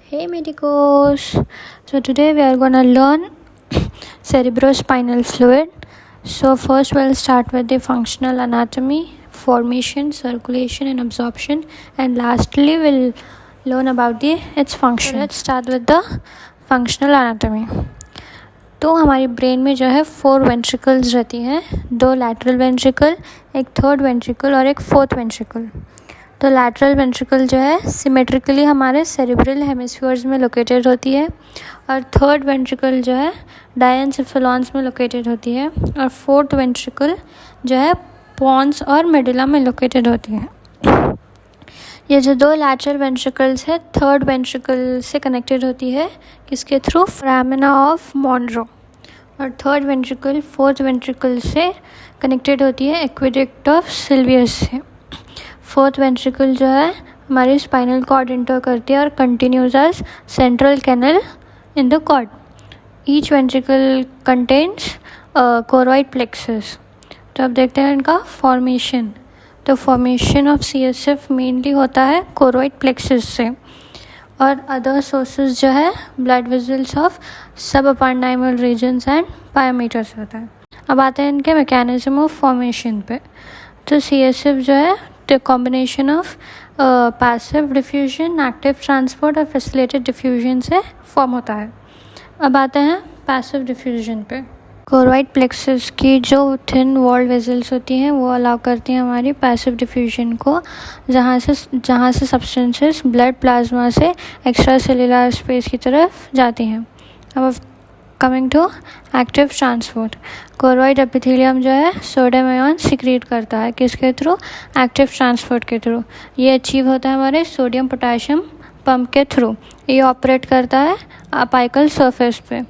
Hey medicos! So today we are gonna learn cerebrospinal fluid. So first we'll start with the functional anatomy, formation, circulation and absorption, and lastly we'll learn about its function. So let's start with the functional anatomy. तो हमारी brain में जो है 4 ventricles रहती हैं, 2 lateral ventricle, एक third ventricle और एक फोर्थ वेंट्रिकल. तो लैटरल वेंट्रिकल जो है सिमेट्रिकली हमारे सेरिब्रल हेमिस्फीयर्स में लोकेटेड होती है और थर्ड वेंट्रिकल जो है डायनसेफेलॉन्स में लोकेटेड होती है और फोर्थ वेंट्रिकल जो है पॉन्स और मेडुला में लोकेटेड होती है. ये जो 2 लैटरल वेंट्रिकल्स है थर्ड वेंट्रिकल से कनेक्टेड होती है किसके थ्रू, फोरामिना ऑफ मॉनरो, और थर्ड वेंट्रिकल फोर्थ वेंट्रिकल से कनेक्टेड होती है एक्वेडक्ट ऑफ सिल्वियस से. फोर्थ वेंट्रिकल जो है हमारी स्पाइनल कॉर्ड इंटर करती है और continues as central canal in the cord. Each ventricle contains choroid plexus. तो अब देखते हैं इनका फॉर्मेशन. तो फॉर्मेशन ऑफ CSF मेनली होता है कोरॉइड प्लेक्सस से और अदर सोर्सेज जो है ब्लड वेजल्स ऑफ सब अपेंडाइमल रीजन्स एंड पायोमीटर से होता है. अब आते हैं इनके मैकेनिज्म ऑफ फॉर्मेशन पे. तो CSF जो है the combination of passive diffusion, active transport और facilitated diffusion से फॉर्म होता है. अब आते हैं पैसिव डिफ्यूजन पे. कोरॉइड प्लेक्सस की जो थिन वॉल्ड वेजल्स होती हैं वो अलाउ करती हैं हमारी पैसिव डिफ्यूजन को, जहाँ से सब्सटेंसेस ब्लड प्लाज्मा से एक्स्ट्रा सेलुलर स्पेस की तरफ जाती हैं. अब coming to active transport. Choroid epithelium जो है सोडियम आयन सिक्रीट करता है किसके थ्रू, एक्टिव ट्रांसपोर्ट के थ्रू. ये अचीव होता है हमारे सोडियम पोटाशियम पंप के थ्रू. ये ऑपरेट करता है अपाइकल सरफेस पे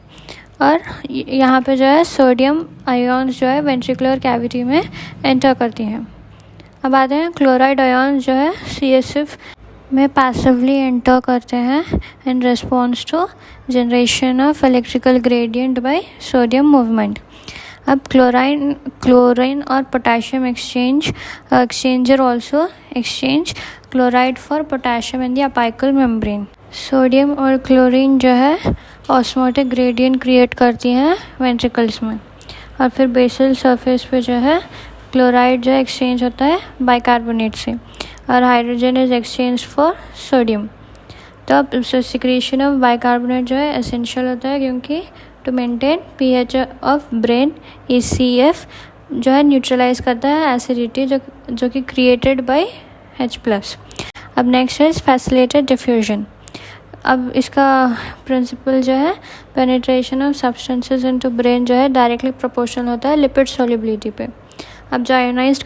और यहाँ पे जो है सोडियम आयन्स जो है वेंट्रिकुलर कैविटी में एंटर करती हैं. अब आते हैं क्लोराइड आयन्स जो है CSF में पैसिवली एंटर करते हैं in response to generation of electrical gradient by sodium movement. अब क्लोरीन और potassium exchanger also exchange chloride for potassium in the apical membrane. Sodium और क्लोरीन जो है ऑस्मोटिक ग्रेडियंट क्रिएट करती हैं वेंट्रिकल्स में और फिर बेसल सरफेस पे जो है क्लोराइड जो एक्सचेंज होता है बाइकार्बोनेट से और hydrogen is exchange for sodium. तो अब सिक्रीशन ऑफ बाइकार्बोनेट जो है एसेंशियल होता है क्योंकि to maintain pH of brain ECF जो है न्यूट्रलाइज करता है एसिडिटी जो कि क्रिएटेड बाय H+. अब नेक्स्ट इज फैसिलिटेटेड डिफ्यूजन. अब इसका प्रिंसिपल जो है penetration of substances into brain जो है डायरेक्टली प्रोपोर्शनल होता है लिपिड सॉल्युबिलिटी पे. अब जो आयोनाइज्ड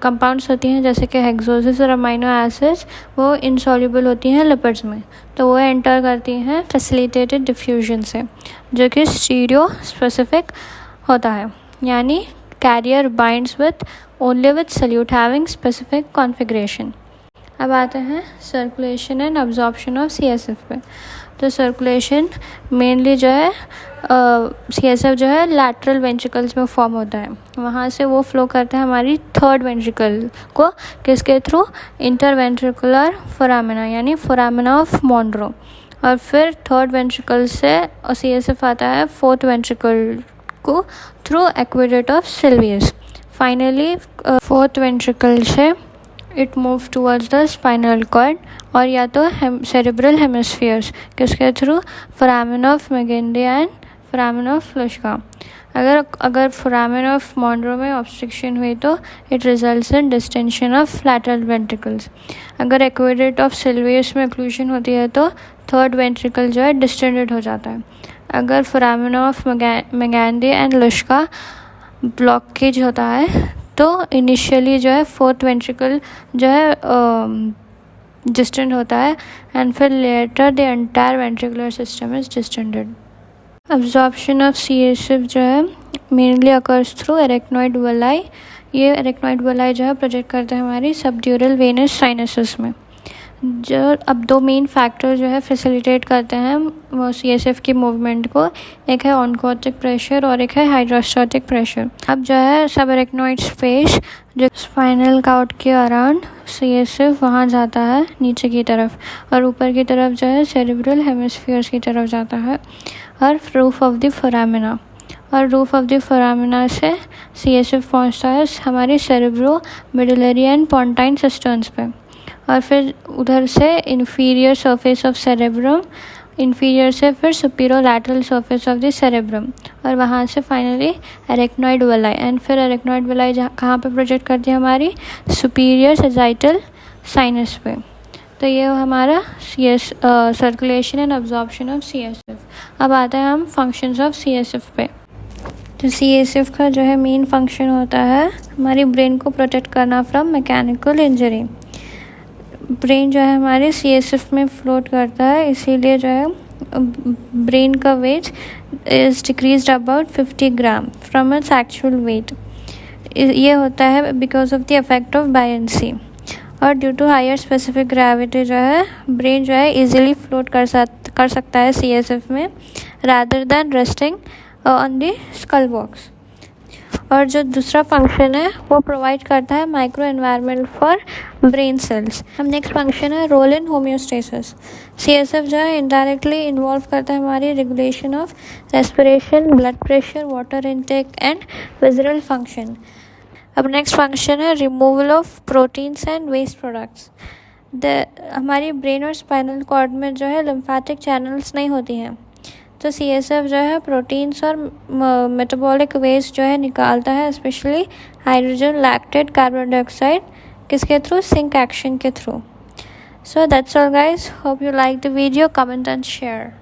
कंपाउंड्स होती हैं जैसे कि हेक्सोसिस और अमाइनो एसिड्स वो इनसॉल्युबल होती हैं लिपिड्स में, तो वो एंटर करती हैं फैसिलिटेटेड डिफ्यूजन से जो कि स्टीरियो स्पेसिफिक होता है, यानी carrier binds with only with solute having specific configuration. अब आते हैं circulation and absorption of CSF पे. तो सर्कुलेशन मेनली जो है CSF जो है लैटरल वेंट्रिकल्स में फॉर्म होता है, वहाँ से वो फ्लो करता है हमारी थर्ड वेंट्रिकल को किसके थ्रू, इंटरवेंट्रिकुलर फोरामिना यानी फोरामिना ऑफ मॉनरो, और फिर थर्ड वेंट्रिकल से CSF आता है फोर्थ वेंट्रिकल को through aqueduct of Sylvius. Finally fourth ventricle से it move towards the spinal cord और या तो सेरिब्रल हेमिस्फीयर्स किसके through, foramina of Magendie and foramina of Luschka. अगर फोरामिना ऑफ मॉनरो में ऑब्स्ट्रक्शन हुई तो it results in distension of lateral ventricles. अगर एक्वेडक्ट ऑफ सिल्वियस में ओक्लूजन होती है तो थर्ड वेंट्रिकल जो है डिस्टेंडेड हो जाता है. अगर foramina of Magendie and Luschka blockage होता है तो इनिशियली जो है फोर्थ वेंट्रिकल जो है डिस्टेंड होता है एंड फिर later the entire ventricular system is distended. Absorption of CSF जो है mainly occurs through arachnoid villi. ये एरेक्नॉइड वलाई जो है प्रोजेक्ट करते हैं हमारी सबड्यूरल वेनस साइनसेस में. जो अब दो मेन फैक्टर जो है फैसिलिटेट करते हैं वो CSF की मूवमेंट को, एक है ऑनकोटिक प्रेशर और एक है हाइड्रोस्टैटिक प्रेशर। अब जो है सबएरेक्नोइड स्पेस जो स्पाइनल कॉर्ड के अराउंड CSF वहाँ जाता है नीचे की तरफ, और ऊपर की तरफ जो है सेरेब्रल हेमिस्फीयर्स की तरफ जाता है, और रूफ ऑफ द फोरामिना, और रूफ ऑफ द फोरामिना से CSF पहुँचता है हमारी सेरेब्रो मेडुलरी एंड पोंटाइन सिस्टम्स पे, और फिर उधर से inferior surface of cerebrum, inferior से फिर superior lateral surface of the cerebrum, और वहाँ से फाइनली एरेक्नॉइड वेलाई, एंड फिर एरेक्नॉइड वेलाई कहाँ पे प्रोजेक्ट करती है हमारी सुपीरियर सजाइटल साइनस पे। तो ये हमारा circulation and absorption of CSF। अब आते हैं हम फंक्शंस ऑफ CSF पे। तो CSF का जो है मेन फंक्शन होता है हमारी ब्रेन को प्रोटेक्ट करना फ्रॉम मैकेनिकल इंजरी। ब्रेन जो है हमारे CSF में फ्लोट करता है, इसीलिए जो है ब्रेन का weight is decreased about 50 gram from its actual weight. ये होता है because of the effect of buoyancy, और due to higher specific gravity जो है ब्रेन जो है इजीली फ्लोट कर सकता है CSF में rather than resting on the skull box. और जो दूसरा फंक्शन है वो प्रोवाइड करता है micro environment for brain cells. हम नेक्स्ट फंक्शन है रोल इन होम्योस्टेसिस। CSF जो है इनडायरेक्टली इन्वॉल्व करता है हमारी regulation of respiration, blood pressure, water intake and visceral function. अब नेक्स्ट फंक्शन है removal of proteins and waste products. हमारी ब्रेन और स्पाइनल कॉर्ड में जो है लिम्फेटिक चैनल्स नहीं होती हैं, तो CSF जो है प्रोटीन्स और मेटाबॉलिक वेस्ट जो है निकालता है, specially hydrogen, lactate, carbon dioxide, किसके थ्रू? सिंक एक्शन के through. So that's all guys, hope you like the video, comment and share.